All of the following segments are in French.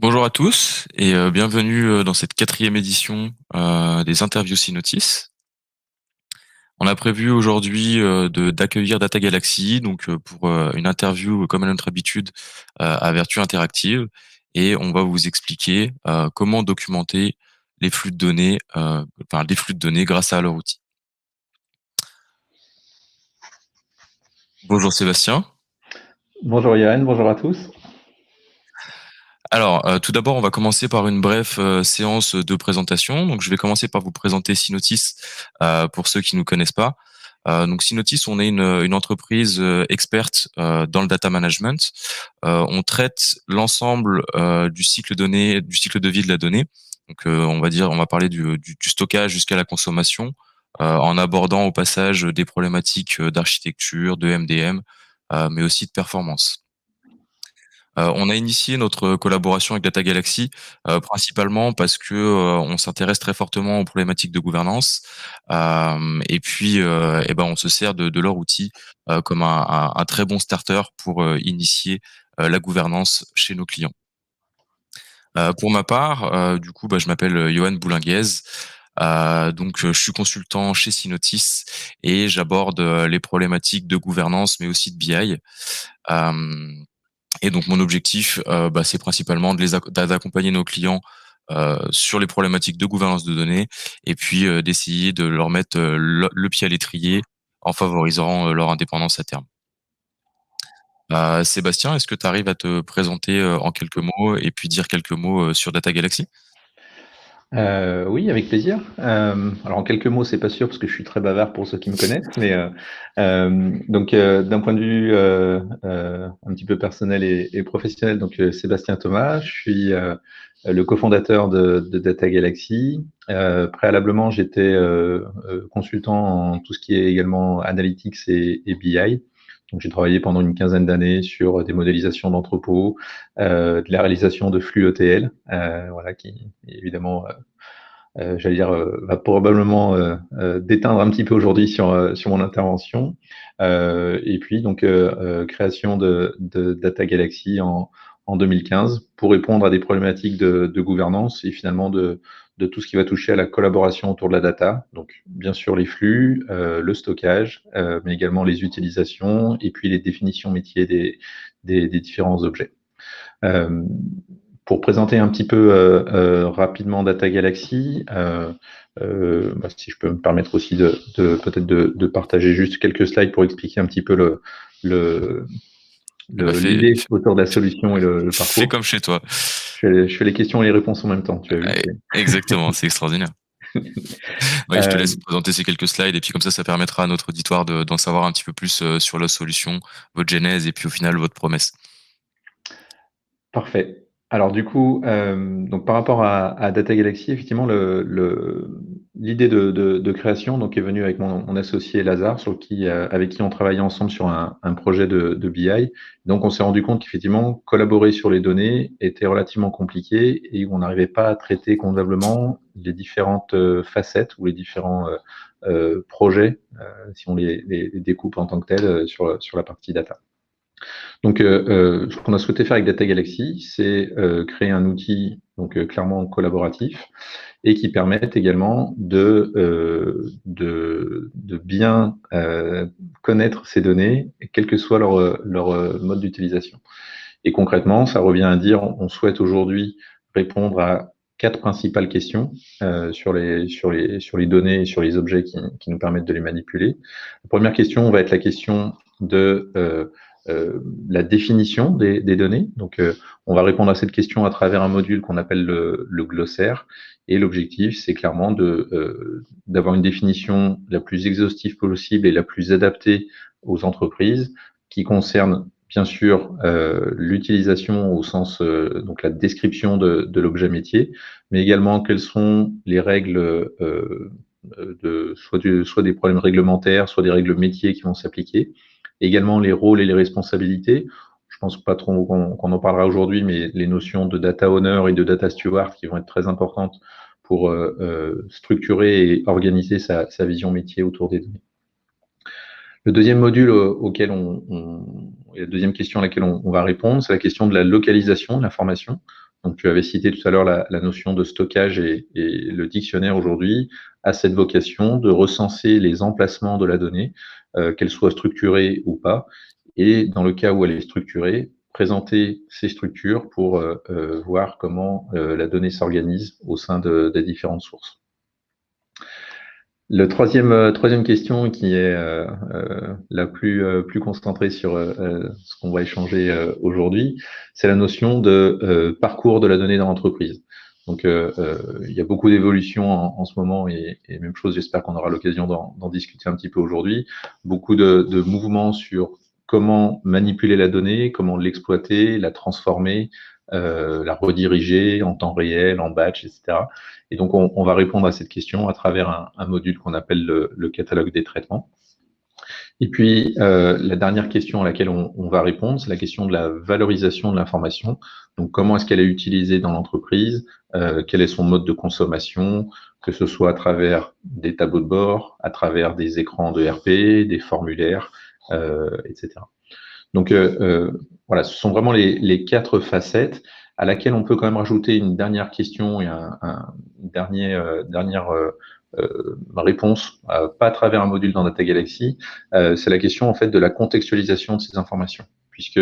Bonjour à tous et bienvenue dans cette quatrième édition des interviews Synotis. On a prévu aujourd'hui d'accueillir Data Galaxy donc pour une interview comme à notre habitude à vertu interactive et on va vous expliquer comment documenter les flux de données, des flux de données grâce à leur outil. Bonjour Sébastien. Bonjour Yann, bonjour à tous. Alors, tout d'abord, on va commencer par une brève séance de présentation. Donc, je vais commencer par vous présenter Synotis pour ceux qui ne nous connaissent pas. Donc, Synotis, on est une entreprise experte dans le data management. On traite l'ensemble du cycle du cycle de vie de la donnée. Donc, on va parler du stockage jusqu'à la consommation, en abordant au passage des problématiques d'architecture, de MDM, mais aussi de performance. On a initié notre collaboration avec Data Galaxy, principalement parce que, on s'intéresse très fortement aux problématiques de gouvernance, et puis, on se sert de leur outil, comme un très bon starter pour, initier, la gouvernance chez nos clients. Pour ma part, du coup, je m'appelle, Yoann Boulinguez, je suis consultant chez Synotis et j'aborde, les problématiques de gouvernance, mais aussi de BI. Hem et donc mon objectif, c'est principalement d'accompagner nos clients, sur les problématiques de gouvernance de données et puis, d'essayer de leur mettre, le pied à l'étrier en favorisant, leur indépendance à terme. Sébastien, est-ce que tu arrives à te présenter, en quelques mots et puis dire quelques mots, sur Data Galaxy? Oui, avec plaisir. Alors en quelques mots, c'est pas sûr parce que je suis très bavard pour ceux qui me connaissent, mais d'un point de vue un petit peu personnel et professionnel, Sébastien Thomas, je suis le cofondateur de Data Galaxy. Préalablement, j'étais consultant en tout ce qui est également analytics et BI. Donc j'ai travaillé pendant une quinzaine d'années sur des modélisations d'entrepôts, de la réalisation de flux ETL, voilà, qui évidemment, j'allais dire, va probablement déteindre un petit peu aujourd'hui sur mon intervention. Et puis création de Data Galaxy en 2015 pour répondre à des problématiques de gouvernance et finalement de tout ce qui va toucher à la collaboration autour de la data. Donc bien sûr les flux, le stockage, mais également les utilisations et puis les définitions métiers des différents objets. Euh, pour présenter un petit peu rapidement Data Galaxy, si je peux me permettre aussi peut-être de partager juste quelques slides pour expliquer un petit peu le, Eh ben, l'idée autour de la solution et le fais parcours. comme chez toi. Je fais les questions et les réponses en même temps, tu as vu. Exactement, c'est extraordinaire. Oui, je te Euh, laisse présenter ces quelques slides et puis comme ça permettra à notre auditoire d'en savoir un petit peu plus sur la solution, votre genèse et puis au final votre promesse. Parfait. Alors du coup, donc par rapport à Data Galaxy, effectivement, l'idée de création donc est venue avec mon associé Lazare, avec qui on travaillait ensemble sur un projet de BI. Donc on s'est rendu compte qu'effectivement, collaborer sur les données était relativement compliqué et on n'arrivait pas à traiter convenablement les différentes facettes ou les différents projets, si on les découpe en tant que tels, sur la partie data. Ce qu'on a souhaité faire avec Data Galaxy, c'est créer un outil clairement collaboratif et qui permette également de bien connaître ces données, quel que soit leur mode d'utilisation. Et concrètement, ça revient à dire, on souhaite aujourd'hui répondre à quatre principales questions sur les données et sur les objets qui nous permettent de les manipuler. La première question va être la question de la définition des données. On va répondre à cette question à travers un module qu'on appelle le glossaire. Et l'objectif, c'est clairement d'avoir une définition la plus exhaustive possible et la plus adaptée aux entreprises qui concerne bien sûr l'utilisation au sens, donc la description de l'objet métier, mais également quelles sont les règles soit des problèmes réglementaires, soit des règles métiers qui vont s'appliquer, également les rôles et les responsabilités. Je pense pas trop qu'on en parlera aujourd'hui, mais les notions de data owner et de data steward qui vont être très importantes pour structurer et organiser sa vision métier autour des données. Le deuxième module et la deuxième question à laquelle on va répondre, c'est la question de la localisation de l'information. Donc, tu avais cité tout à l'heure la notion de stockage et le dictionnaire aujourd'hui a cette vocation de recenser les emplacements de la donnée, qu'elle soit structurée ou pas, et dans le cas où elle est structurée, présenter ces structures pour voir comment la donnée s'organise au sein des différentes sources. Le troisième question qui est la plus concentrée sur ce qu'on va échanger aujourd'hui, c'est la notion de parcours de la donnée dans l'entreprise. Donc, il y a beaucoup d'évolutions en ce moment et même chose, j'espère qu'on aura l'occasion d'en discuter un petit peu aujourd'hui. Beaucoup de mouvements sur comment manipuler la donnée, comment l'exploiter, la transformer, la rediriger en temps réel, en batch, etc. Et donc, on va répondre à cette question à travers un module qu'on appelle le catalogue des traitements. Et puis, la dernière question à laquelle on va répondre, c'est la question de la valorisation de l'information. Donc, comment est-ce qu'elle est utilisée dans l'entreprise, quel est son mode de consommation, que ce soit à travers des tableaux de bord, à travers des écrans de RP, des formulaires, etc. Donc, voilà, ce sont vraiment les 4 facettes à laquelle on peut quand même rajouter une dernière question et une dernière réponse, pas à travers un module dans Data Galaxy, c'est la question en fait de la contextualisation de ces informations, puisque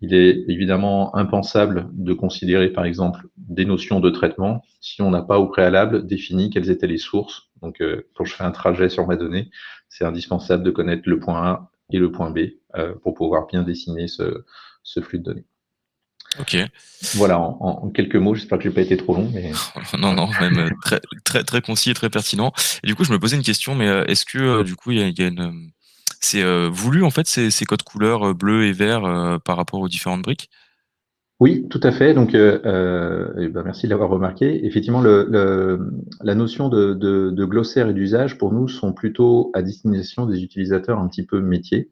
il est évidemment impensable de considérer par exemple des notions de traitement si on n'a pas au préalable défini quelles étaient les sources. Donc, quand je fais un trajet sur ma donnée, c'est indispensable de connaître le point A et le point B pour pouvoir bien dessiner ce flux de données. Ok. Voilà, en quelques mots, j'espère que je n'ai pas été trop long. Mais... Non, non, même très, très, très concis et très pertinent. Et du coup, je me posais une question, mais est-ce que du coup, il y a une, c'est voulu en fait ces codes couleurs bleu et vert par rapport aux différentes briques? Oui, tout à fait. Donc, eh ben, merci de l'avoir remarqué. Effectivement, la notion de glossaire et d'usage, pour nous, sont plutôt à destination des utilisateurs un petit peu métiers,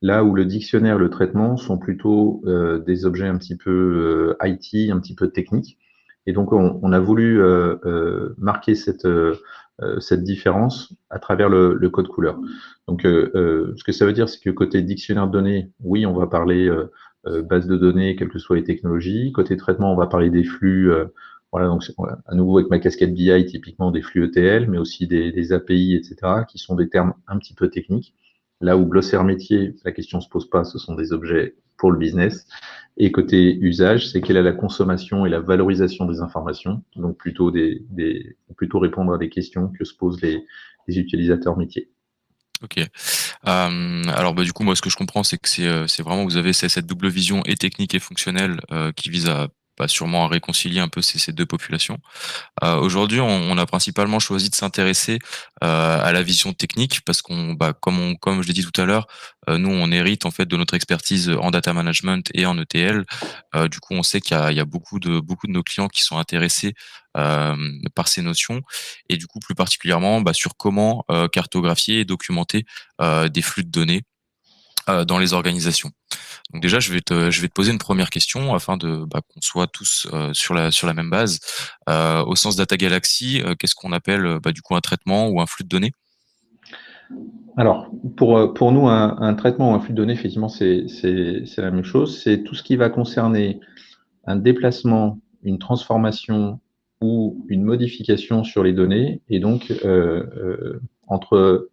là où le dictionnaire, le traitement sont plutôt des objets un petit peu IT, un petit peu techniques. Et donc, on a voulu marquer cette différence à travers le code couleur. Donc, ce que ça veut dire, c'est que côté dictionnaire de données, oui, on va parler base de données, quelles que soient les technologies. Côté traitement, on va parler des flux. Voilà, donc à nouveau avec ma casquette BI, typiquement des flux ETL, mais aussi des API, etc., qui sont des termes un petit peu techniques. Là où glossaire métier, la question se pose pas, ce sont des objets pour le business. Et côté usage, c'est quelle est la consommation et la valorisation des informations, donc plutôt plutôt répondre à des questions que se posent les utilisateurs métiers. Ok. Alors bah, du coup moi ce que je comprends c'est que c'est vraiment vous avez cette double vision et technique et fonctionnelle qui vise à sûrement à réconcilier un peu ces deux populations. Aujourd'hui, on a principalement choisi de s'intéresser à la vision technique parce comme je l'ai dit tout à l'heure, nous on hérite en fait de notre expertise en data management et en ETL. Du coup, on sait qu'il y a beaucoup de nos clients qui sont intéressés par ces notions et du coup plus particulièrement sur comment cartographier et documenter des flux de données dans les organisations. Donc déjà, je vais te poser une première question afin de qu'on soit tous sur la même base. Au sens Data Galaxy, qu'est-ce qu'on appelle du coup un traitement ou un flux de données? Alors, pour nous, un traitement ou un flux de données, effectivement, c'est la même chose. C'est tout ce qui va concerner un déplacement, une transformation ou une modification sur les données, et donc entre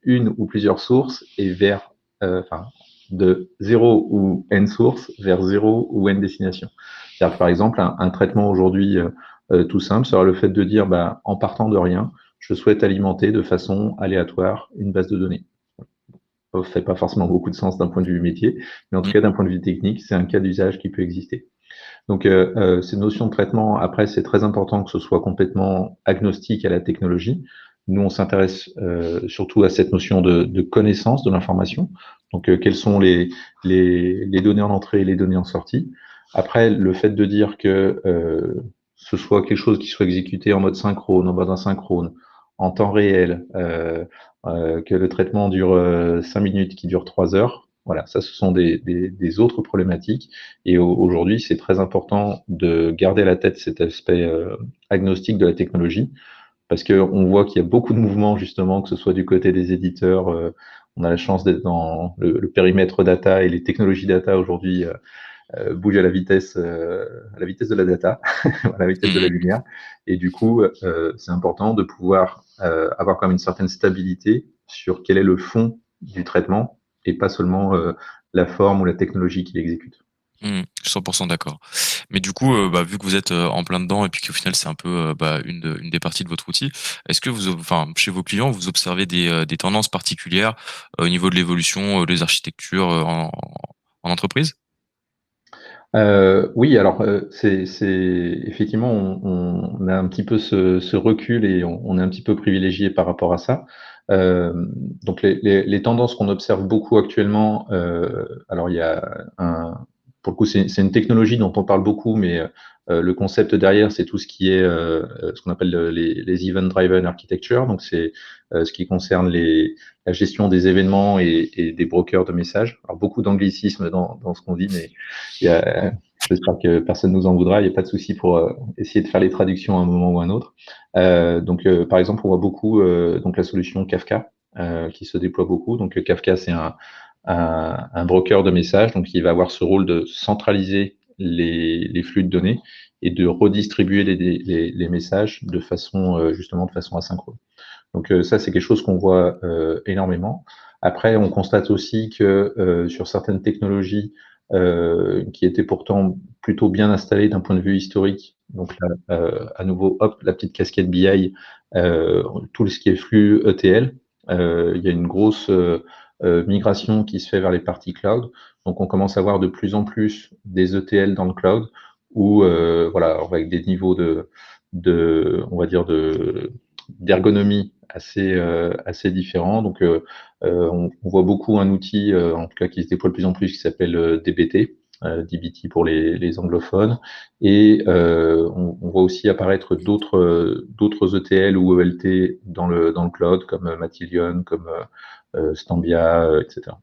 une ou plusieurs sources et vers, enfin, de 0 ou n sources vers 0 ou n destination. C'est-à-dire que, par exemple, un traitement aujourd'hui tout simple sera le fait de dire, en partant de rien, je souhaite alimenter de façon aléatoire une base de données. Ça ne fait pas forcément beaucoup de sens d'un point de vue métier, mais en tout Mm. cas, d'un point de vue technique, c'est un cas d'usage qui peut exister. Donc, ces notions de traitement, après, c'est très important que ce soit complètement agnostique à la technologie. Nous, on s'intéresse surtout à cette notion de connaissance de l'information. Donc, quelles sont les données en entrée et les données en sortie. Après, le fait de dire que ce soit quelque chose qui soit exécuté en mode synchrone, en mode asynchrone, en temps réel, que le traitement dure 5 minutes, qui dure 3 heures, voilà, ça, ce sont des autres problématiques. Et aujourd'hui, c'est très important de garder à la tête cet aspect agnostique de la technologie, parce qu'on voit qu'il y a beaucoup de mouvements, justement, que ce soit du côté des éditeurs. On a la chance d'être dans le périmètre data et les technologies data aujourd'hui bouge à la vitesse de la data, à la vitesse de la Mhm. lumière. Et du coup, c'est important de pouvoir avoir quand même une certaine stabilité sur quel est le fond du traitement et pas seulement la forme ou la technologie qui l'exécute. Je suis 100% d'accord. Mais du coup, bah, vu que vous êtes en plein dedans et puis qu'au final c'est un peu bah, une des parties de votre outil, est-ce que enfin, chez vos clients, vous observez des tendances particulières au niveau de l'évolution des architectures en entreprise? Oui, alors effectivement, on a un petit peu ce recul et on est un petit peu privilégié par rapport à ça. Euh, donc les tendances qu'on observe beaucoup actuellement, alors il y a pour le coup, c'est une technologie dont on parle beaucoup, mais le concept derrière, c'est tout ce qui est ce qu'on appelle les event-driven architecture. Donc c'est ce qui concerne la gestion des événements et des brokers de messages. Alors beaucoup d'anglicisme dans ce qu'on dit, mais il y a, j'espère que personne ne nous en voudra. Il n'y a pas de souci pour essayer de faire les traductions à un moment ou à un autre. Par exemple, on voit beaucoup donc la solution Kafka qui se déploie beaucoup. Donc, Kafka, c'est un broker de messages, donc il va avoir ce rôle de centraliser les flux de données et de redistribuer les messages de façon justement de façon asynchrone. Donc ça, c'est quelque chose qu'on voit énormément. Après, on constate aussi que sur certaines technologies qui étaient pourtant plutôt bien installées d'un point de vue historique, donc là, à nouveau, hop, la petite casquette BI, tout ce qui est flux ETL, il y a une grosse migration qui se fait vers les parties cloud. Donc on commence à voir de plus en plus des ETL dans le cloud, où voilà, avec des niveaux on va dire d'ergonomie assez différents. Donc, on voit beaucoup un outil, en tout cas qui se déploie de plus en plus, qui s'appelle DBT, DBT pour les anglophones. Et on voit aussi apparaître d'autres ETL ou ELT dans le cloud, comme Matillion, comme Stambia, etc.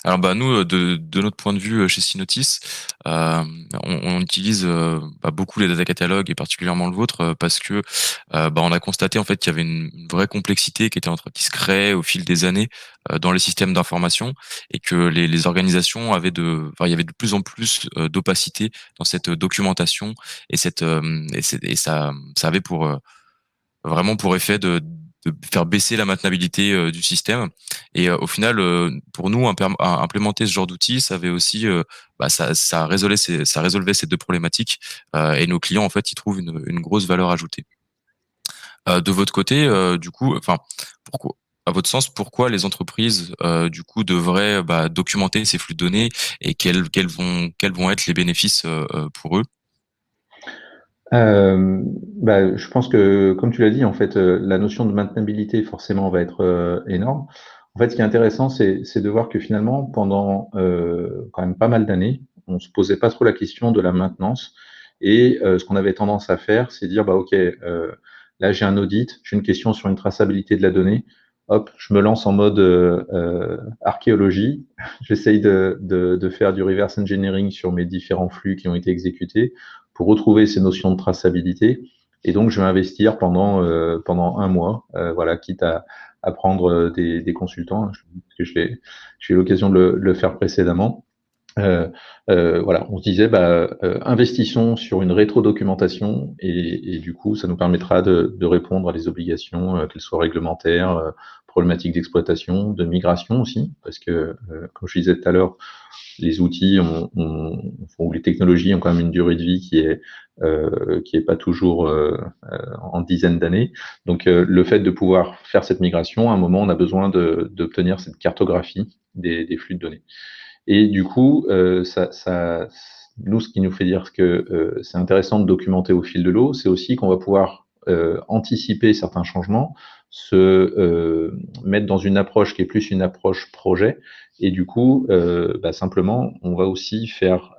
Alors bah nous de notre point de vue chez Synotis, on utilise bah, beaucoup les data catalogues et particulièrement le vôtre parce que bah, on a constaté en fait qu'il y avait une vraie complexité qui se créait au fil des années dans les systèmes d'information et que les organisations enfin, il y avait de plus en plus d'opacité dans cette documentation et ça avait vraiment pour effet de faire baisser la maintenabilité du système. Et au final, pour nous, implémenter ce genre d'outil, ça avait aussi, bah, ça résolvait ces deux problématiques. Et nos clients, en fait, ils trouvent une grosse valeur ajoutée. De votre côté, du coup, enfin, pourquoi, à votre sens, pourquoi les entreprises, du coup, devraient bah, documenter ces flux de données et quels vont être les bénéfices pour eux? Je pense que, comme tu l'as dit, en fait, la notion de maintenabilité forcément va être énorme. En fait, ce qui est intéressant, c'est de voir que finalement, pendant quand même pas mal d'années, on se posait pas trop la question de la maintenance. Et ce qu'on avait tendance à faire, c'est dire, bah ok, là j'ai un audit, j'ai une question sur une traçabilité de la donnée. Hop, je me lance en mode archéologie. J'essaye de faire du reverse engineering sur mes différents flux qui ont été exécutés pour retrouver ces notions de traçabilité. Et donc, je vais investir pendant un mois, voilà, quitte à prendre des consultants, hein, parce que j'ai eu l'occasion de le faire précédemment. Euh, voilà, on se disait, investissons sur une rétro-documentation et du coup, ça nous permettra de répondre à des obligations, qu'elles soient réglementaires, problématiques d'exploitation, de migration aussi, parce que, comme je disais tout à l'heure, les outils ou les technologies ont quand même une durée de vie qui est pas toujours en dizaines d'années. Donc, le fait de pouvoir faire cette migration, à un moment, on a besoin d'obtenir cette cartographie des flux de données. Et du coup, nous, ce qui nous fait dire que c'est intéressant de documenter au fil de l'eau, c'est aussi qu'on va pouvoir anticiper certains changements, se mettre dans une approche qui est plus une approche projet. Et du coup, simplement, on va aussi faire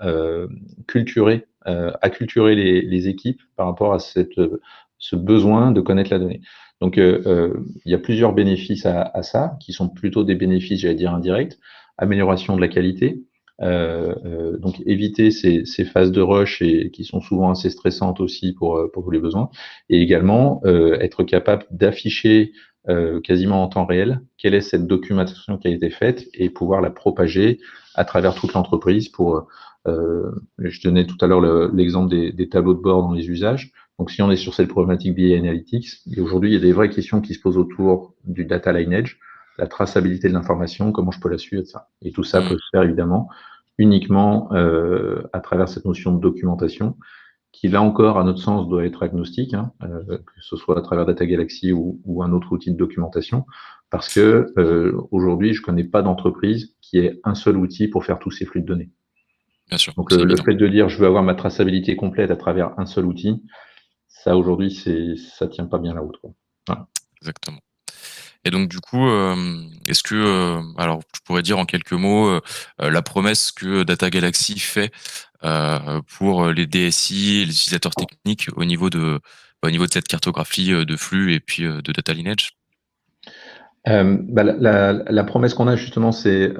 acculturer les équipes par rapport à ce besoin de connaître la donnée. Donc, il y a plusieurs bénéfices à ça, qui sont plutôt des bénéfices, j'allais dire, indirects. Amélioration de la qualité, donc éviter ces phases de rush et qui sont souvent assez stressantes aussi pour tous les besoins, et également être capable d'afficher quasiment en temps réel quelle est cette documentation qui a été faite et pouvoir la propager à travers toute l'entreprise je donnais tout à l'heure l'exemple des tableaux de bord dans les usages. Donc, si on est sur cette problématique BI Analytics, et aujourd'hui, il y a des vraies questions qui se posent autour du data lineage, la traçabilité de l'information, comment je peux la suivre, etc. Et tout ça peut se faire évidemment uniquement à travers cette notion de documentation, qui là encore, à notre sens, doit être agnostique, que ce soit à travers Data Galaxy ou un autre outil de documentation, parce que aujourd'hui, je connais pas d'entreprise qui ait un seul outil pour faire tous ces flux de données. Bien sûr, Donc c'est le évident. fait de dire je veux avoir ma traçabilité complète à travers un seul outil, ça aujourd'hui ça tient pas bien la route, quoi. Voilà. Exactement. Et donc du coup, est-ce que, alors je pourrais dire en quelques mots la promesse que Data Galaxy fait pour les DSI, les utilisateurs techniques au niveau de cette cartographie de flux et puis de data lineage. La promesse qu'on a justement, c'est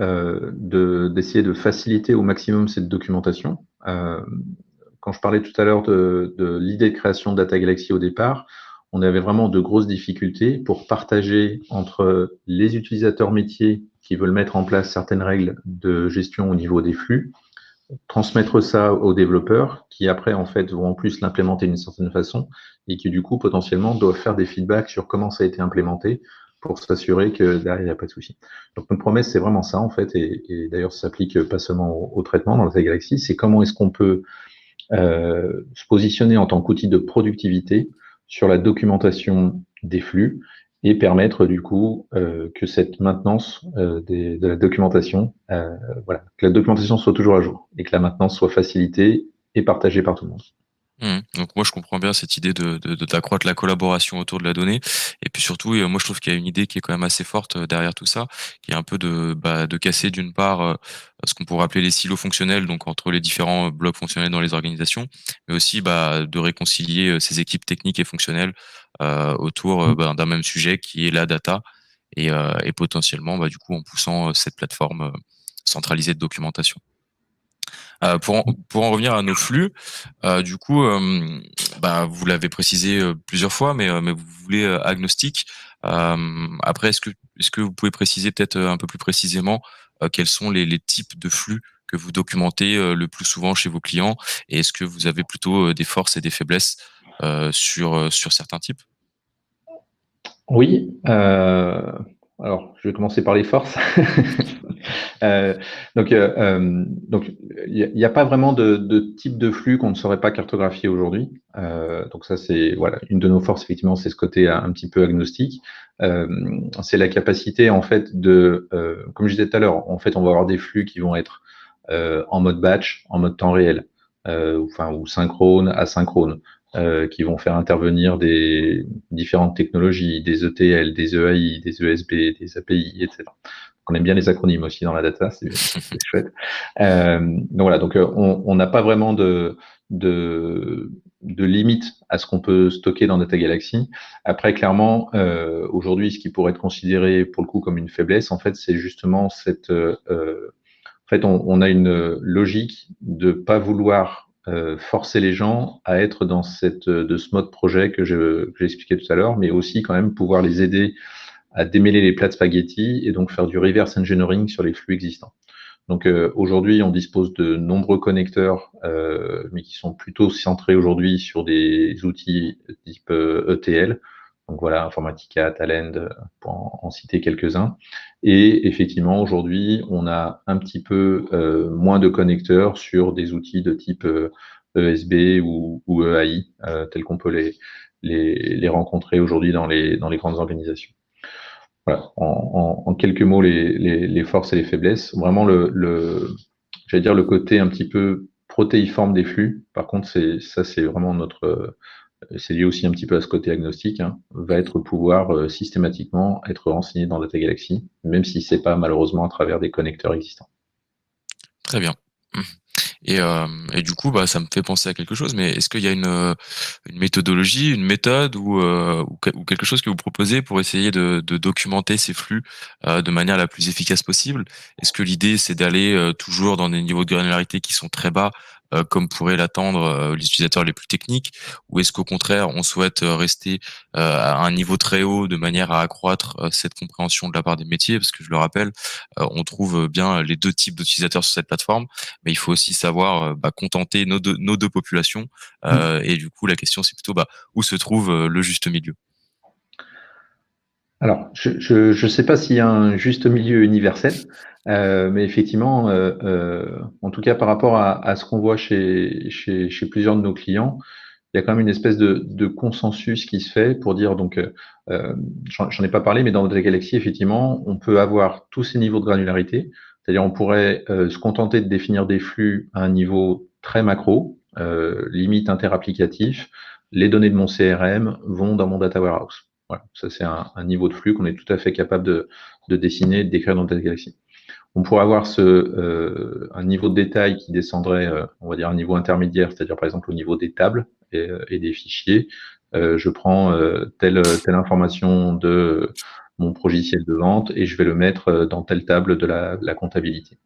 d'essayer de faciliter au maximum cette documentation. Quand je parlais tout à l'heure de l'idée de création de Data Galaxy au départ, on avait vraiment de grosses difficultés pour partager entre les utilisateurs métiers qui veulent mettre en place certaines règles de gestion au niveau des flux, transmettre ça aux développeurs qui après en fait vont en plus l'implémenter d'une certaine façon et qui du coup potentiellement doivent faire des feedbacks sur comment ça a été implémenté pour s'assurer que derrière il n'y a pas de souci. Donc notre promesse c'est vraiment ça en fait et d'ailleurs ça s'applique pas seulement au traitement dans la Galaxy, c'est comment est-ce qu'on peut se positionner en tant qu'outil de productivité sur la documentation des flux et permettre du coup que cette maintenance de la documentation, voilà, que la documentation soit toujours à jour et que la maintenance soit facilitée et partagée par tout le monde. Donc moi je comprends bien cette idée d'accroître la collaboration autour de la donnée et puis surtout moi je trouve qu'il y a une idée qui est quand même assez forte derrière tout ça qui est un peu de casser d'une part ce qu'on pourrait appeler les silos fonctionnels donc entre les différents blocs fonctionnels dans les organisations mais aussi de réconcilier ces équipes techniques et fonctionnelles autour d'un même sujet qui est la data et potentiellement du coup en poussant cette plateforme centralisée de documentation. Pour en revenir à nos flux, du coup, vous l'avez précisé plusieurs fois, mais vous voulez agnostique. Après, est-ce que vous pouvez préciser peut-être un peu plus précisément quels sont les types de flux que vous documentez le plus souvent chez vos clients, et est-ce que vous avez plutôt des forces et des faiblesses sur certains types? Oui, alors je vais commencer par les forces. Euh, donc, il n'y a pas vraiment de type de flux qu'on ne saurait pas cartographier aujourd'hui. Donc ça, c'est voilà une de nos forces effectivement, c'est ce côté un petit peu agnostique. Euh, c'est la capacité en fait comme je disais tout à l'heure, en fait, on va avoir des flux qui vont être en mode batch, en mode temps réel, ou synchrone, asynchrone. Qui vont faire intervenir des différentes technologies, des ETL, des EAI, des ESB, des API, etc. On aime bien les acronymes aussi dans la data, c'est chouette. Donc voilà, donc on n'a pas vraiment de limite à ce qu'on peut stocker dans Data Galaxy. Après, clairement, aujourd'hui, ce qui pourrait être considéré pour le coup comme une faiblesse, en fait, c'est justement en fait, on a une logique de pas vouloir forcer les gens à être dans de ce mode projet que j'ai expliqué tout à l'heure, mais aussi quand même pouvoir les aider à démêler les plats de spaghettis et donc faire du reverse engineering sur les flux existants. Donc aujourd'hui, on dispose de nombreux connecteurs, mais qui sont plutôt centrés aujourd'hui sur des outils type ETL. Donc voilà, Informatica, Talend, pour en citer quelques-uns. Et effectivement, aujourd'hui, on a un petit peu moins de connecteurs sur des outils de type ESB ou EAI, tels qu'on peut les rencontrer aujourd'hui dans les grandes organisations. Voilà, en quelques mots, les forces et les faiblesses. Vraiment, j'allais dire le côté un petit peu protéiforme des flux. Par contre, c'est vraiment c'est lié aussi un petit peu à ce côté agnostique, va être pouvoir systématiquement être renseigné dans Data Galaxy, même si c'est pas malheureusement à travers des connecteurs existants. Très bien. Et du coup, ça me fait penser à quelque chose, mais est-ce qu'il y a une méthodologie, une méthode ou quelque chose que vous proposez pour essayer de documenter ces flux de manière la plus efficace possible? Est-ce que l'idée, c'est d'aller toujours dans des niveaux de granularité qui sont très bas comme pourraient l'attendre les utilisateurs les plus techniques, ou est-ce qu'au contraire on souhaite rester à un niveau très haut de manière à accroître cette compréhension de la part des métiers, parce que je le rappelle, on trouve bien les deux types d'utilisateurs sur cette plateforme, mais il faut aussi savoir contenter nos deux populations. Et du coup, la question c'est plutôt où se trouve le juste milieu. Alors, je sais pas s'il y a un juste milieu universel, mais effectivement, en tout cas par rapport à ce qu'on voit chez plusieurs de nos clients, il y a quand même une espèce de consensus qui se fait pour dire donc, j'en ai pas parlé, mais dans Data Galaxy, effectivement, on peut avoir tous ces niveaux de granularité. C'est-à-dire, on pourrait se contenter de définir des flux à un niveau très macro, limite interapplicatif. Les données de mon CRM vont dans mon data warehouse. Voilà, ça c'est un niveau de flux qu'on est tout à fait capable de dessiner, de décrire dans Data Galaxy. On pourrait avoir un niveau de détail qui descendrait, on va dire un niveau intermédiaire, c'est-à-dire par exemple au niveau des tables et des fichiers. Je prends telle information de mon logiciel de vente et je vais le mettre dans telle table de la comptabilité.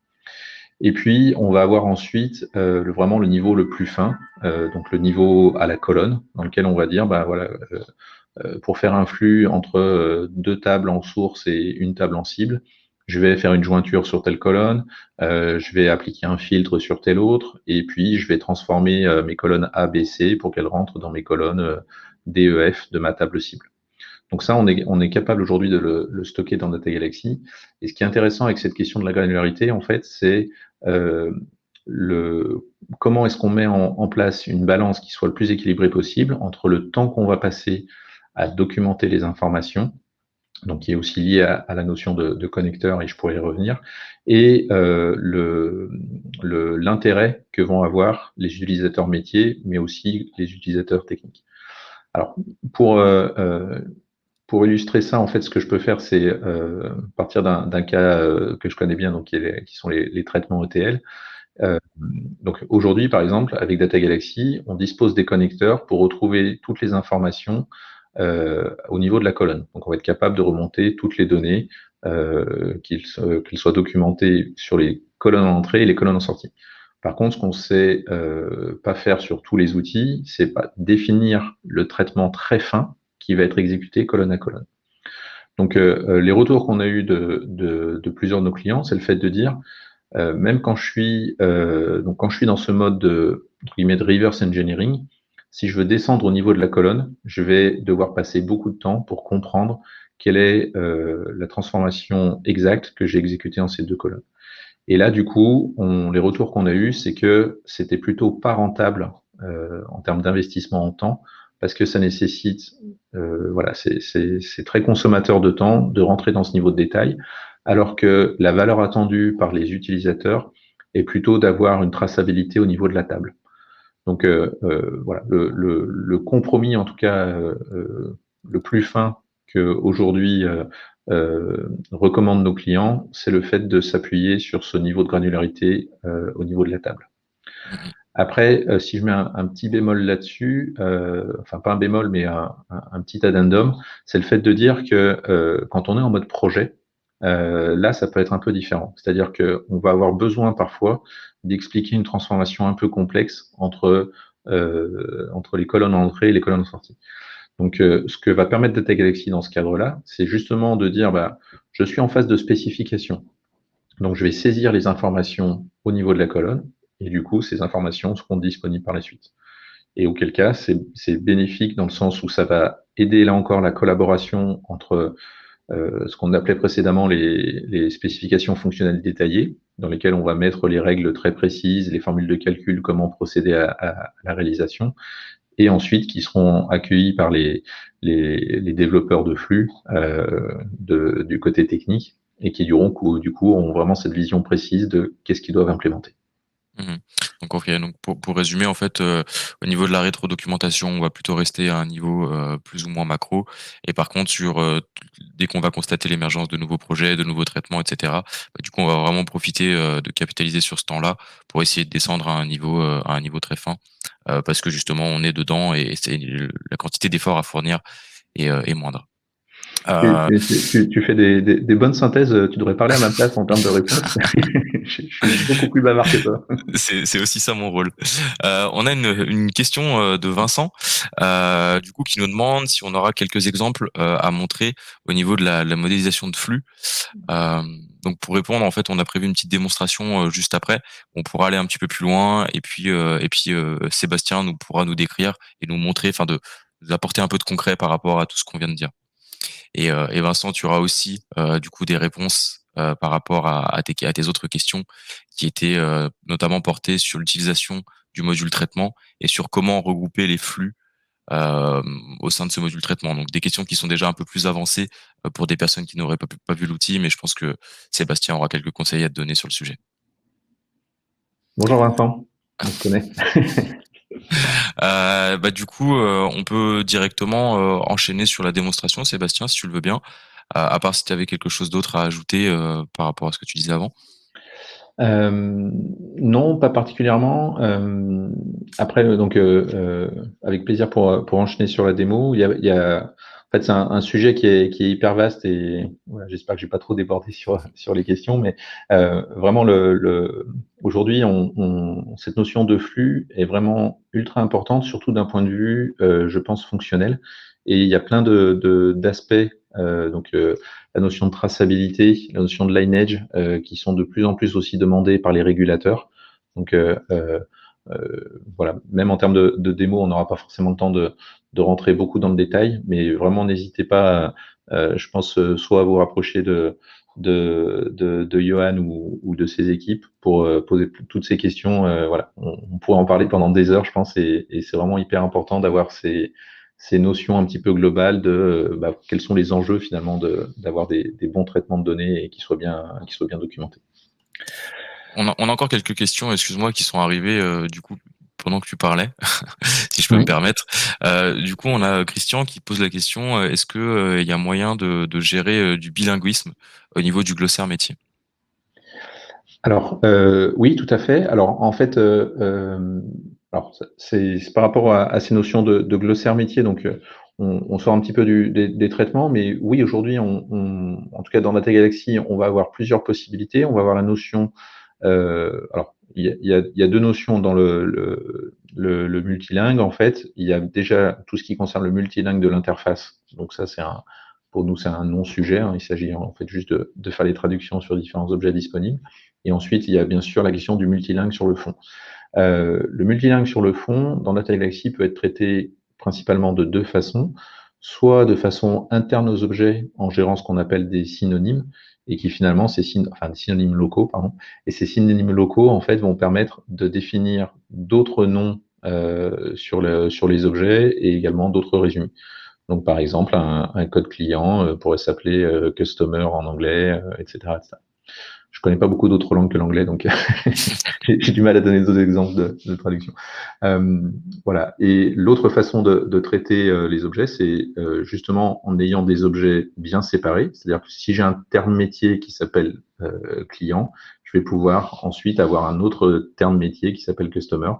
Et puis, on va avoir ensuite vraiment le niveau le plus fin, donc le niveau à la colonne, dans lequel on va dire, voilà, pour faire un flux entre deux tables en source et une table en cible, je vais faire une jointure sur telle colonne, je vais appliquer un filtre sur telle autre, et puis je vais transformer mes colonnes A, B, C pour qu'elles rentrent dans mes colonnes D, E, F de ma table cible. Donc ça, on est capable aujourd'hui de le stocker dans Data Galaxy. Et ce qui est intéressant avec cette question de la granularité, en fait, c'est euh, comment est-ce qu'on met en place une balance qui soit le plus équilibrée possible entre le temps qu'on va passer à documenter les informations, donc qui est aussi lié à la notion de connecteur, et je pourrais y revenir, et l'intérêt que vont avoir les utilisateurs métiers, mais aussi les utilisateurs techniques. Alors, pour, euh, euh, pour illustrer ça, en fait, ce que je peux faire, c'est partir d'un cas que je connais bien, donc qui sont les traitements ETL. Donc aujourd'hui, par exemple, avec Data Galaxy, on dispose des connecteurs pour retrouver toutes les informations au niveau de la colonne. Donc on va être capable de remonter toutes les données, qu'ils soient documentées sur les colonnes en entrée et les colonnes en sortie. Par contre, ce qu'on sait pas faire sur tous les outils, c'est pas définir le traitement très fin qui va être exécuté colonne à colonne. Donc les retours qu'on a eu de plusieurs de nos clients, c'est le fait de dire même quand je suis dans ce mode entre guillemets, de reverse engineering, si je veux descendre au niveau de la colonne, je vais devoir passer beaucoup de temps pour comprendre quelle est la transformation exacte que j'ai exécutée en ces deux colonnes. Et là, du coup, les retours qu'on a eus, c'est que c'était plutôt pas rentable en termes d'investissement en temps, parce que ça nécessite, voilà, c'est très consommateur de temps de rentrer dans ce niveau de détail, alors que la valeur attendue par les utilisateurs est plutôt d'avoir une traçabilité au niveau de la table. Donc voilà, le compromis, en tout cas le plus fin qu'aujourd'hui recommandent nos clients, c'est le fait de s'appuyer sur ce niveau de granularité au niveau de la table. Mhm. Après, si je mets un petit bémol là-dessus, enfin pas un bémol, mais un petit addendum, c'est le fait de dire que quand on est en mode projet, là, ça peut être un peu différent. C'est-à-dire qu'on va avoir besoin parfois d'expliquer une transformation un peu complexe entre les colonnes en entrée et les colonnes en sortie. Donc, ce que va permettre Data Galaxy dans ce cadre-là, c'est justement de dire, je suis en phase de spécification. Donc, je vais saisir les informations au niveau de la colonne, et du coup, ces informations seront disponibles par la suite. Et auquel cas, c'est bénéfique dans le sens où ça va aider là encore la collaboration entre ce qu'on appelait précédemment les spécifications fonctionnelles détaillées, dans lesquelles on va mettre les règles très précises, les formules de calcul, comment procéder à la réalisation, et ensuite qui seront accueillis par les développeurs de flux du côté technique, et qui du coup ont vraiment cette vision précise de qu'est-ce qu'ils doivent implémenter. Mhm. Donc, ok, donc pour résumer, en fait, au niveau de la rétrodocumentation, on va plutôt rester à un niveau plus ou moins macro. Et par contre, dès qu'on va constater l'émergence de nouveaux projets, de nouveaux traitements, etc., du coup, on va vraiment profiter de capitaliser sur ce temps-là pour essayer de descendre à un niveau très fin, parce que justement, on est dedans et la quantité d'efforts à fournir est moindre. Euh, Tu fais des bonnes synthèses, tu devrais parler à ma place en termes de réponse. Je suis beaucoup plus bavard que toi. c'est aussi ça mon rôle. On a une question de Vincent, du coup, qui nous demande si on aura quelques exemples à montrer au niveau de la modélisation de flux. Euh, donc pour répondre, en fait, on a prévu une petite démonstration juste après. On pourra aller un petit peu plus loin et puis Sébastien nous pourra nous décrire et nous montrer, enfin de nous apporter un peu de concret par rapport à tout ce qu'on vient de dire. Et Vincent, tu auras aussi du coup des réponses par rapport à tes autres questions qui étaient notamment portées sur l'utilisation du module traitement et sur comment regrouper les flux euh, au sein de ce module traitement. Donc des questions qui sont déjà un peu plus avancées pour des personnes qui n'auraient pas vu l'outil, mais je pense que Sébastien aura quelques conseils à te donner sur le sujet. Bonjour Vincent, on se connaît. Bah, du coup, on peut directement enchaîner sur la démonstration, Sébastien, si tu le veux bien. À part si tu avais quelque chose d'autre à ajouter par rapport à ce que tu disais avant. Non, pas particulièrement. Après, avec plaisir pour enchaîner sur la démo. En fait, c'est un sujet qui est hyper vaste et voilà, j'espère que je vais pas trop déborder sur les questions, mais vraiment aujourd'hui, cette notion de flux est vraiment ultra importante, surtout d'un point de vue, je pense, fonctionnel. Et il y a plein d'aspects. La notion de traçabilité, la notion de lineage, qui sont de plus en plus aussi demandées par les régulateurs. Donc voilà, même en termes de démo, on n'aura pas forcément le temps de rentrer beaucoup dans le détail, mais vraiment n'hésitez pas, je pense, soit à vous rapprocher de Johan ou de ses équipes pour poser toutes ces questions. Voilà, on pourrait en parler pendant des heures, je pense, et c'est vraiment hyper important d'avoir ces notions un petit peu globales de quels sont les enjeux finalement d'avoir des bons traitements de données et qui soient bien documentés. On a encore quelques questions, excuse-moi, qui sont arrivées du coup pendant que tu parlais, si je peux me Oui. permettre. Du coup, on a Christian qui pose la question est-ce que il y a moyen de gérer du bilinguisme au niveau du glossaire métier? Alors oui, tout à fait. Alors en fait, alors c'est par rapport à ces notions de glossaire métier, donc on sort un petit peu des traitements, mais oui, aujourd'hui, en tout cas dans Data Galaxy, on va avoir plusieurs possibilités. On va avoir la notion. Alors, il y a deux notions dans le multilingue. En fait, il y a déjà tout ce qui concerne le multilingue de l'interface. Donc ça, pour nous, c'est un non-sujet, hein. Il s'agit en fait juste de faire les traductions sur différents objets disponibles. Et ensuite, il y a bien sûr la question du multilingue sur le fond. Le multilingue sur le fond, dans Data Galaxy, peut être traité principalement de deux façons, soit de façon interne aux objets en gérant ce qu'on appelle des synonymes, et qui finalement, des synonymes locaux, pardon, et ces synonymes locaux, en fait, vont permettre de définir d'autres noms sur les objets et également d'autres résumés. Donc, par exemple, un code client pourrait s'appeler customer en anglais, etc., etc. Je connais pas beaucoup d'autres langues que l'anglais, donc j'ai du mal à donner d'autres exemples de traduction. Euh, voilà. Et l'autre façon de traiter les objets, c'est justement en ayant des objets bien séparés. C'est-à-dire que si j'ai un terme métier qui s'appelle client, je vais pouvoir ensuite avoir un autre terme métier qui s'appelle customer.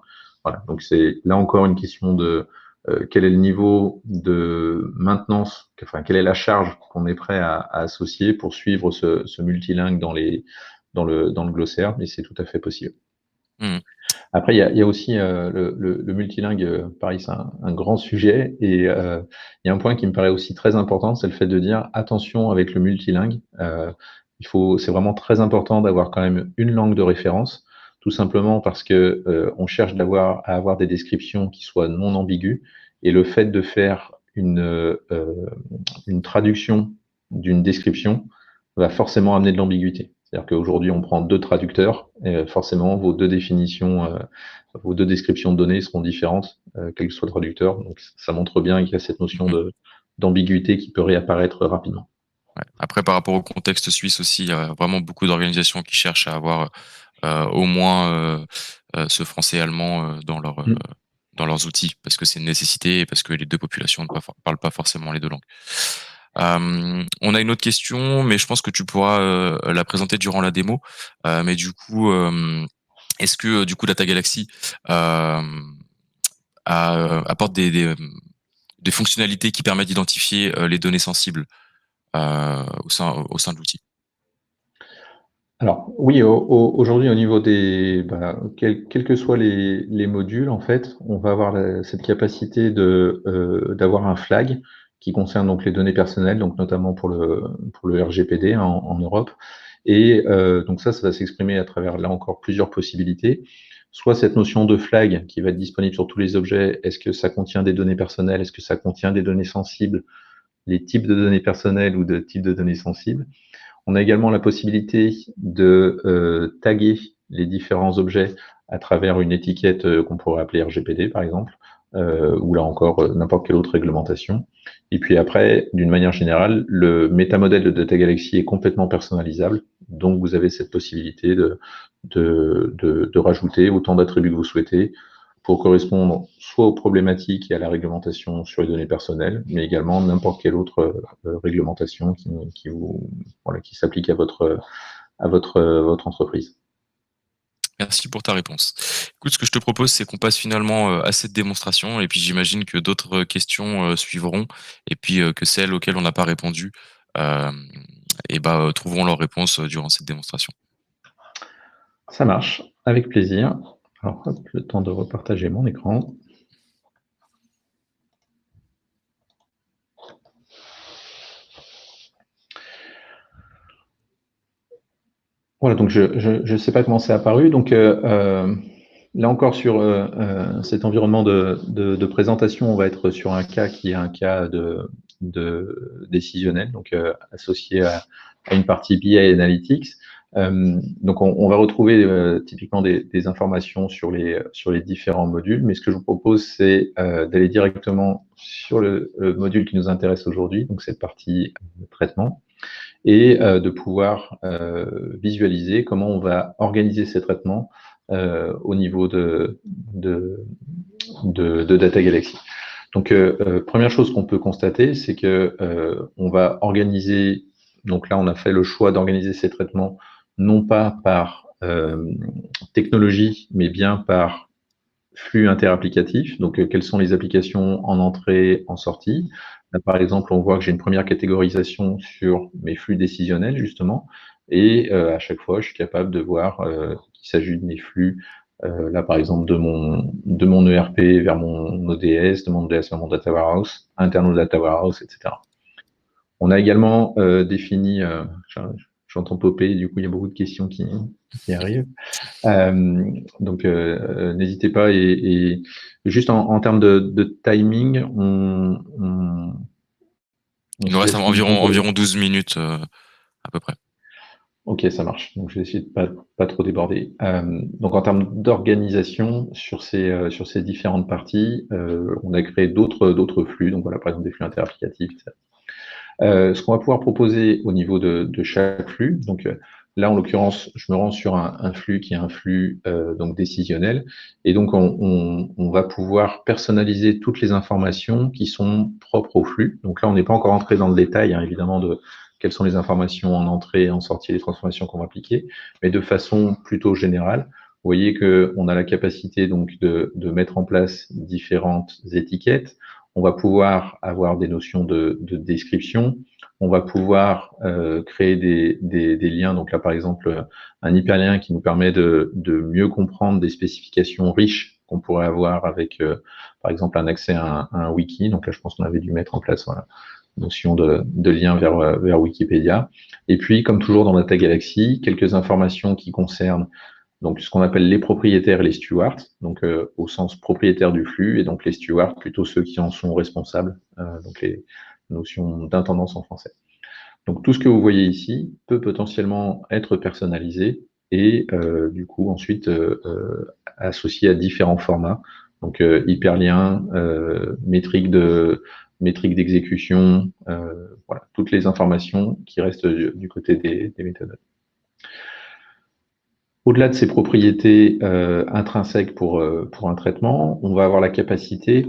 Voilà. Donc c'est là encore une question de quel est le niveau de maintenance, enfin quelle est la charge qu'on est prêt à associer pour suivre ce multilingue dans le glossaire, mais c'est tout à fait possible. Hmm. Après, il y a aussi le multilingue, pareil, c'est un grand sujet, et il y a un point qui me paraît aussi très important, c'est le fait de dire attention avec le multilingue. C'est vraiment très important d'avoir quand même une langue de référence, tout simplement parce que on cherche à avoir des descriptions qui soient non ambiguës, et le fait de faire une traduction d'une description va forcément amener de l'ambiguïté. C'est-à-dire qu'aujourd'hui, on prend deux traducteurs, et forcément, vos deux descriptions de données seront différentes, quel que soit le traducteur. Donc, ça montre bien qu'il y a cette notion Mhm. d'ambiguïté qui peut réapparaître rapidement. Ouais. Après, par rapport au contexte suisse aussi, il y a vraiment beaucoup d'organisations qui cherchent à avoir au moins ce français et allemand Mm. dans leurs outils, parce que c'est une nécessité et parce que les deux populations ne parlent pas forcément les deux langues. On a une autre question, mais je pense que tu pourras la présenter durant la démo. Mais du coup, est-ce que du coup Data Galaxy euh, apporte des fonctionnalités qui permettent d'identifier les données sensibles au sein de l'outil. Alors oui, aujourd'hui au niveau des, quels que soient les modules, en fait, on va avoir cette capacité d'avoir un flag qui concerne donc les données personnelles, donc notamment pour le RGPD en Europe. Et donc ça va s'exprimer à travers, là encore, plusieurs possibilités. Soit cette notion de flag qui va être disponible sur tous les objets, est-ce que ça contient des données personnelles, est-ce que ça contient des données sensibles, les types de données personnelles ou de types de données sensibles. On a également la possibilité de taguer les différents objets à travers une étiquette qu'on pourrait appeler RGPD, par exemple, ou là encore n'importe quelle autre réglementation. Et puis après, d'une manière générale, le métamodèle de Data Galaxy est complètement personnalisable, donc vous avez cette possibilité de rajouter autant d'attributs que vous souhaitez pour correspondre soit aux problématiques et à la réglementation sur les données personnelles, mais également n'importe quelle autre réglementation qui s'applique à votre entreprise. Merci pour ta réponse. Écoute, ce que je te propose, c'est qu'on passe finalement à cette démonstration, et puis j'imagine que d'autres questions suivront, et puis que celles auxquelles on n'a pas répondu, euh, trouveront leur réponse durant cette démonstration. Ça marche, avec plaisir. Alors, hop, le temps de repartager mon écran. Voilà, donc je sais pas comment c'est apparu. Donc là encore sur cet environnement de présentation, on va être sur un cas qui est un cas de décisionnel, donc associé à une partie BI Analytics. Donc on va retrouver typiquement des informations sur les différents modules, mais ce que je vous propose, c'est d'aller directement sur le module qui nous intéresse aujourd'hui, donc cette partie traitement, et de pouvoir visualiser comment on va organiser ces traitements au niveau de Data Galaxy. Donc, première chose qu'on peut constater, c'est que on va organiser, donc là, on a fait le choix d'organiser ces traitements non pas par technologie, mais bien par flux interapplicatif. Donc, quelles sont les applications en entrée, en sortie. Là, par exemple, on voit que j'ai une première catégorisation sur mes flux décisionnels, justement, et à chaque fois, je suis capable de voir qu'il s'agit de mes flux, là, par exemple, de mon ERP vers mon ODS, de mon ODS vers mon Data Warehouse, interne au Data Warehouse, etc. On a également défini, j'entends popper, du coup, il y a beaucoup de questions qui arrivent. Donc, n'hésitez pas. Et juste en termes de timing, on Il nous se reste laisse combien de... environ 12 minutes à peu près. Ok, ça marche. Donc, je vais essayer de pas trop déborder. Donc, en termes d'organisation sur ces différentes parties, on a créé d'autres flux. Donc, voilà, par exemple, des flux interapplicatifs, etc. Ce qu'on va pouvoir proposer au niveau de chaque flux, donc là en l'occurrence, je me rends sur un flux qui est un flux donc décisionnel, et donc on va pouvoir personnaliser toutes les informations qui sont propres au flux. Donc là, on n'est pas encore entré dans le détail, hein, évidemment, de quelles sont les informations en entrée, en sortie, les transformations qu'on va appliquer, mais de façon plutôt générale. Vous voyez qu'on a la capacité donc de mettre en place différentes étiquettes. On va pouvoir avoir des notions de description. On va pouvoir créer des liens. Donc là, par exemple, un hyperlien qui nous permet de mieux comprendre des spécifications riches qu'on pourrait avoir avec, par exemple, un accès à un wiki. Donc là, je pense qu'on avait dû mettre en place voilà, notion de lien vers Wikipédia. Et puis, comme toujours dans Data Galaxy, quelques informations qui concernent donc ce qu'on appelle les propriétaires et les stewards, donc au sens propriétaire du flux, et donc les stewards plutôt ceux qui en sont responsables, donc les notions d'intendance en français. Donc tout ce que vous voyez ici peut potentiellement être personnalisé et du coup ensuite associé à différents formats, donc hyperlien, métrique d'exécution, voilà, toutes les informations qui restent du côté des méthodes. Au-delà de ces propriétés intrinsèques pour un traitement, on va avoir la capacité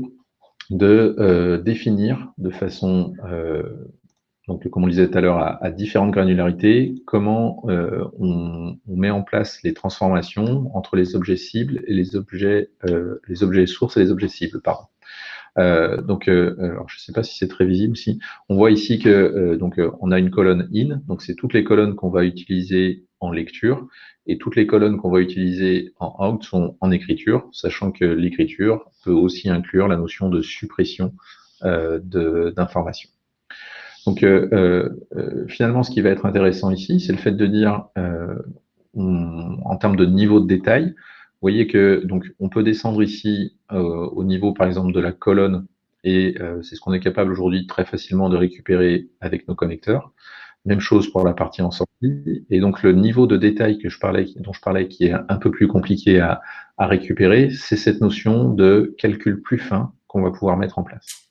de définir de façon, donc comme on le disait tout à l'heure, à différentes granularités, comment on met en place les transformations entre les objets cibles et les objets sources et les objets cibles, pardon. Alors je ne sais pas si c'est très visible. Si on voit ici que on a une colonne in, donc c'est toutes les colonnes qu'on va utiliser en lecture, et toutes les colonnes qu'on va utiliser en out sont en écriture, sachant que l'écriture peut aussi inclure la notion de suppression d'informations. Donc finalement, ce qui va être intéressant ici, c'est le fait de dire, en termes de niveau de détail, vous voyez que donc on peut descendre ici au niveau, par exemple, de la colonne, et c'est ce qu'on est capable aujourd'hui très facilement de récupérer avec nos connecteurs. Même chose pour la partie en sortie. Et donc le niveau de détail dont je parlais, qui est un peu plus compliqué à récupérer, c'est cette notion de calcul plus fin qu'on va pouvoir mettre en place.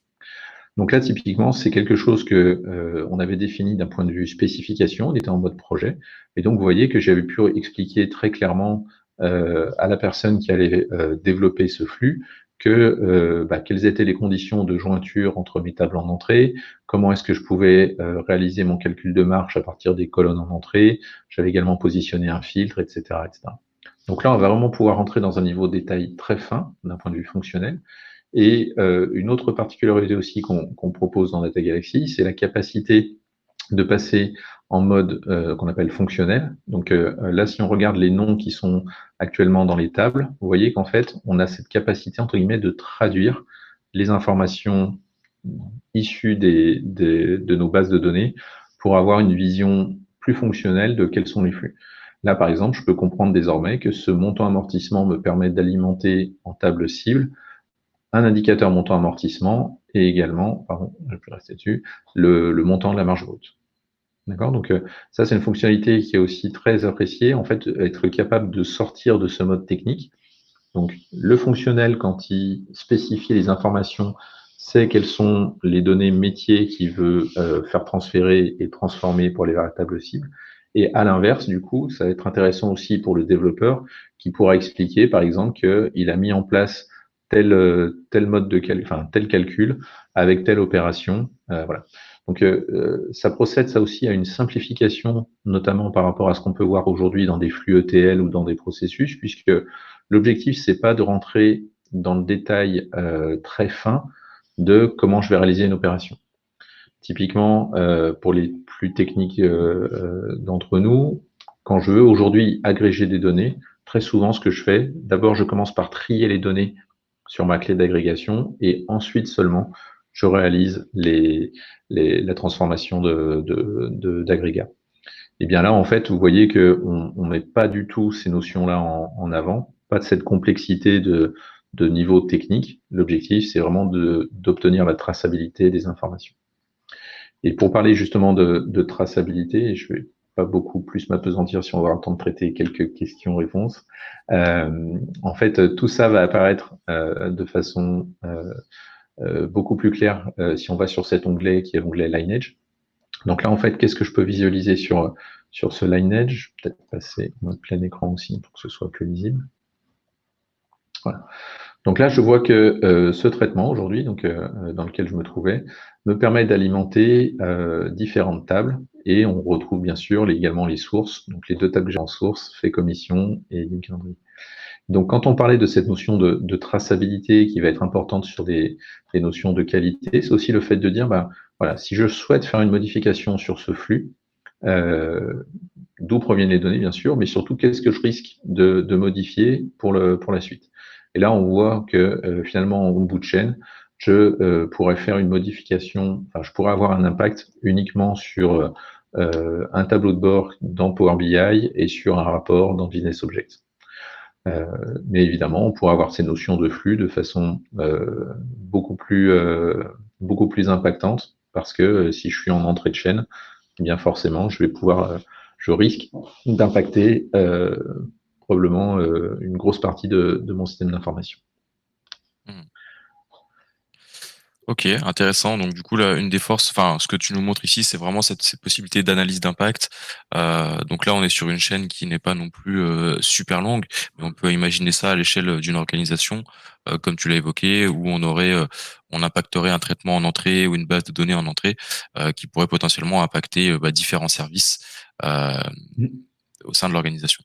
Donc là, typiquement, c'est quelque chose que on avait défini d'un point de vue spécification, on était en mode projet, et donc vous voyez que j'avais pu expliquer très clairement à la personne qui allait développer ce flux quelles étaient les conditions de jointure entre mes tables en entrée, comment est-ce que je pouvais réaliser mon calcul de marche à partir des colonnes en entrée, j'avais également positionné un filtre, etc., etc. Donc là, on va vraiment pouvoir rentrer dans un niveau de détail très fin d'un point de vue fonctionnel. Et une autre particularité aussi qu'on propose dans Data Galaxy, c'est la capacité de passer en mode qu'on appelle fonctionnel. Donc là, si on regarde les noms qui sont actuellement dans les tables, vous voyez qu'en fait, on a cette capacité, entre guillemets, de traduire les informations issues de nos bases de données pour avoir une vision plus fonctionnelle de quels sont les flux. Là, par exemple, je peux comprendre désormais que ce montant amortissement me permet d'alimenter en table cible un indicateur montant amortissement et également, pardon, je vais rester dessus, le montant de la marge brute. D'accord? Donc ça, c'est une fonctionnalité qui est aussi très appréciée. En fait, être capable de sortir de ce mode technique. Donc le fonctionnel, quand il spécifie les informations, sait quelles sont les données métiers qu'il veut faire transférer et transformer pour les véritables cibles. Et à l'inverse, du coup, ça va être intéressant aussi pour le développeur qui pourra expliquer, par exemple, qu'il a mis en place tel mode de tel calcul avec telle opération. Voilà. Donc, ça procède ça aussi à une simplification, notamment par rapport à ce qu'on peut voir aujourd'hui dans des flux ETL ou dans des processus, puisque l'objectif, c'est pas de rentrer dans le détail très fin de comment je vais réaliser une opération. Typiquement, pour les plus techniques d'entre nous, quand je veux aujourd'hui agréger des données, très souvent, ce que je fais, d'abord, je commence par trier les données sur ma clé d'agrégation et ensuite seulement, je réalise la transformation d'agrégat. Et bien là, en fait, vous voyez qu'on ne met pas du tout ces notions-là en avant, pas de cette complexité de niveau technique. L'objectif, c'est vraiment d'obtenir la traçabilité des informations. Et pour parler justement de traçabilité, je vais pas beaucoup plus m'apesantir si on va avoir le temps de traiter quelques questions-réponses. En fait, tout ça va apparaître de façon beaucoup plus claire si on va sur cet onglet qui est l'onglet Lineage. Donc là, en fait, qu'est-ce que je peux visualiser sur ce Lineage? Peut-être passer en mode plein écran aussi pour que ce soit plus lisible. Voilà. Donc là, je vois que ce traitement aujourd'hui, dans lequel je me trouvais, me permet d'alimenter différentes tables et on retrouve bien sûr également les sources. Donc les deux tables que j'ai en source, fait commission et ligne calendrier. Donc quand on parlait de cette notion de traçabilité qui va être importante sur des notions de qualité, c'est aussi le fait de dire, voilà, si je souhaite faire une modification sur ce flux, d'où proviennent les données bien sûr, mais surtout qu'est-ce que je risque de modifier pour la suite. Et là, on voit que finalement, en bout de chaîne, je pourrais faire une modification, enfin, je pourrais avoir un impact uniquement sur un tableau de bord dans Power BI et sur un rapport dans Business Objects. Mais évidemment, on pourrait avoir ces notions de flux de façon beaucoup plus impactante parce que si je suis en entrée de chaîne, eh bien forcément, je risque d'impacter probablement une grosse partie de mon système d'information. Mmh. Ok, intéressant. Donc du coup, là, une des forces, enfin, ce que tu nous montres ici, c'est vraiment cette possibilité d'analyse d'impact. Donc là, on est sur une chaîne qui n'est pas non plus super longue, mais on peut imaginer ça à l'échelle d'une organisation, comme tu l'as évoqué, où on impacterait un traitement en entrée ou une base de données en entrée, qui pourrait potentiellement impacter différents services euh, au sein de l'organisation.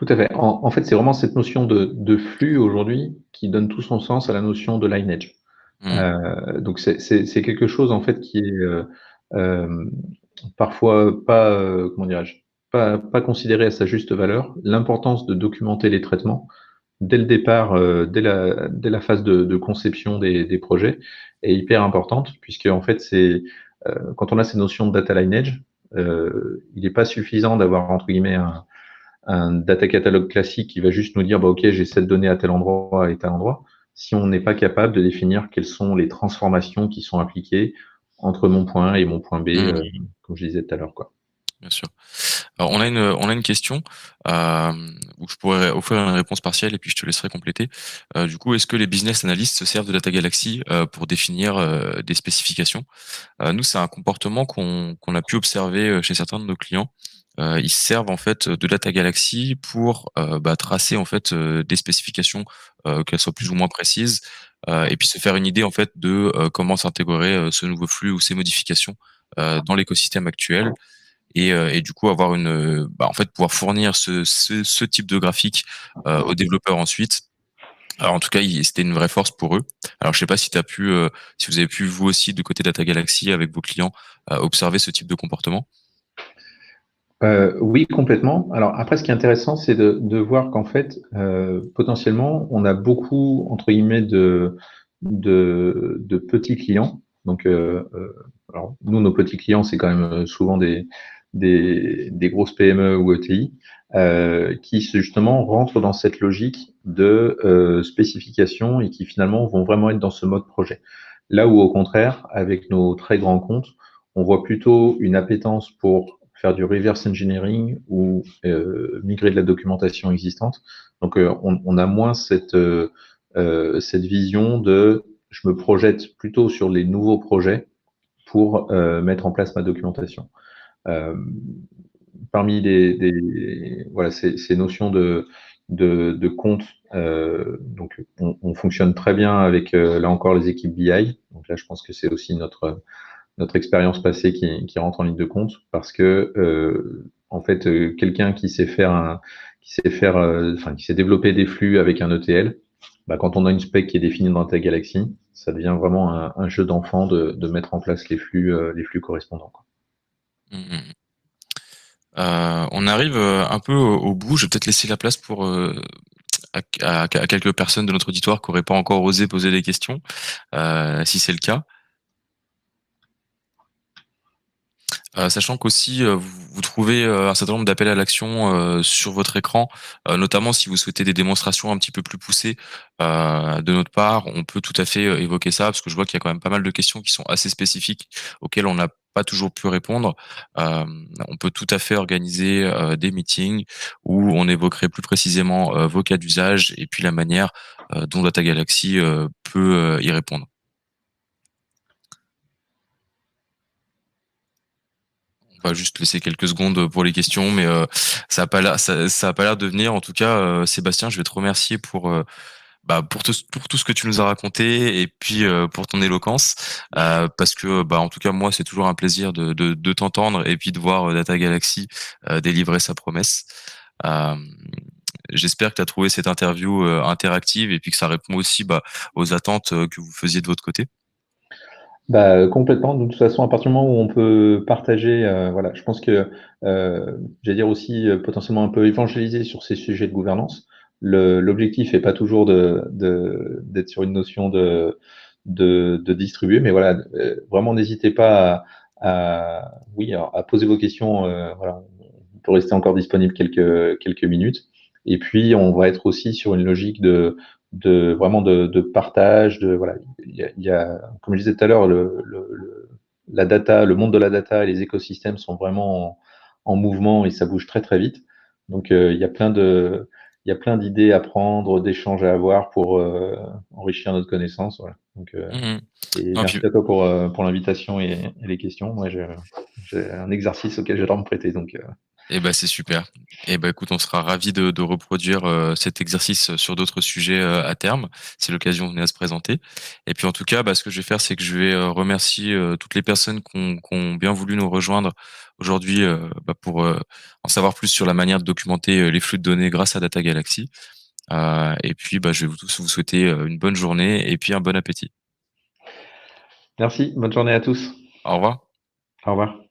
Tout à fait. En fait, c'est vraiment cette notion de flux aujourd'hui qui donne tout son sens à la notion de lineage. Mmh. Donc c'est quelque chose en fait qui est parfois pas comment dirais-je, pas considéré à sa juste valeur. L'importance de documenter les traitements dès le départ, dès la phase de conception des projets est hyper importante puisque en fait c'est quand on a ces notions de data lineage, il n'est pas suffisant d'avoir entre guillemets un data catalogue classique qui va juste nous dire, bah, OK, j'ai cette donnée à tel endroit et tel endroit, si on n'est pas capable de définir quelles sont les transformations qui sont appliquées entre mon point A et mon point B, Mmh. comme je disais tout à l'heure, quoi. Bien sûr. Alors on a une question, où je pourrais offrir une réponse partielle et puis je te laisserai compléter. Du coup, est-ce que les business analysts se servent de Data Galaxy, pour définir, des spécifications? Nous, c'est un comportement qu'on a pu observer, chez certains de nos clients. Ils se servent en fait de Data Galaxy pour, tracer en fait, des spécifications, qu'elles soient plus ou moins précises, et puis se faire une idée en fait de, comment s'intégrer, ce nouveau flux ou ces modifications, dans l'écosystème actuel et du coup avoir en fait pouvoir fournir ce type de graphique, aux développeurs ensuite. Alors en tout cas, c'était une vraie force pour eux. Alors je sais pas si tu as pu, si vous avez pu vous aussi de côté Data Galaxy avec vos clients, observer ce type de comportement? Oui, complètement. Alors après, ce qui est intéressant, c'est de voir qu'en fait, potentiellement, on a beaucoup, entre guillemets, de petits clients. Donc, alors, nous, nos petits clients, c'est quand même souvent des grosses PME ou ETI, qui justement rentrent dans cette logique de spécification et qui finalement vont vraiment être dans ce mode projet. Là où, au contraire, avec nos très grands comptes, on voit plutôt une appétence pour faire du reverse engineering ou migrer de la documentation existante. Donc, on a moins cette vision de je me projette plutôt sur les nouveaux projets pour mettre en place ma documentation. Euh, Parmi voilà, ces notions de compte, donc on fonctionne très bien avec là encore les équipes BI. Donc là, je pense que c'est aussi notre expérience passée qui rentre en ligne de compte parce que en fait quelqu'un qui sait développer des flux avec un ETL, bah, quand on a une spec qui est définie dans ta galaxie, ça devient vraiment un jeu d'enfant de mettre en place les flux correspondants, quoi. Mmh mh. On arrive, un peu au bout. Je vais peut-être laisser la place pour, à quelques personnes de notre auditoire qui auraient pas encore osé poser des questions, si c'est le cas. Sachant qu'aussi, vous trouvez, un certain nombre d'appels à l'action, sur votre écran, notamment si vous souhaitez des démonstrations un petit peu plus poussées, de notre part, on peut tout à fait, évoquer ça, parce que je vois qu'il y a quand même pas mal de questions qui sont assez spécifiques, auxquelles on n'a pas toujours pu répondre. On peut tout à fait organiser, des meetings où on évoquerait plus précisément, vos cas d'usage et puis la manière, dont Data Galaxy, peut, y répondre. On va juste laisser quelques secondes pour les questions, mais ça a pas l'air de venir. En tout cas, Sébastien, je vais te remercier pour tout ce que tu nous as raconté et puis pour ton éloquence, parce que en tout cas moi c'est toujours un plaisir de t'entendre et puis de voir Data Galaxy délivrer sa promesse. Euh, J'espère que tu as trouvé cette interview interactive et puis que ça répond aussi aux attentes que vous faisiez de votre côté. Bah, complètement. De toute façon, à partir du moment où on peut partager, voilà, je pense que, j'allais dire aussi, potentiellement un peu évangéliser sur ces sujets de gouvernance. L'objectif est pas toujours d'être sur une notion de distribuer, mais voilà, vraiment n'hésitez pas oui, à poser vos questions. Voilà, on peut rester encore disponible quelques minutes. Et puis, on va être aussi sur une logique de vraiment de partage, de voilà, comme je disais tout à l'heure, la data, le monde de la data et les écosystèmes sont vraiment en mouvement et ça bouge très très vite. Donc il y a plein d'idées à prendre, d'échanges à avoir pour enrichir notre connaissance. Voilà. Donc, Mhm. et Non, merci puis, à toi pour l'invitation et les questions. Moi, j'ai un exercice auquel j'adore me prêter. Donc, eh ben c'est super. Et ben écoute, on sera ravi de reproduire cet exercice sur d'autres sujets à terme, si l'occasion venait à se présenter. Et puis en tout cas, ce que je vais faire, c'est que je vais remercier toutes les personnes qui ont bien voulu nous rejoindre aujourd'hui pour en savoir plus sur la manière de documenter les flux de données grâce à Data Galaxy. Et puis je vais vous tous vous souhaiter une bonne journée et puis un bon appétit. Merci, bonne journée à tous. Au revoir. Au revoir.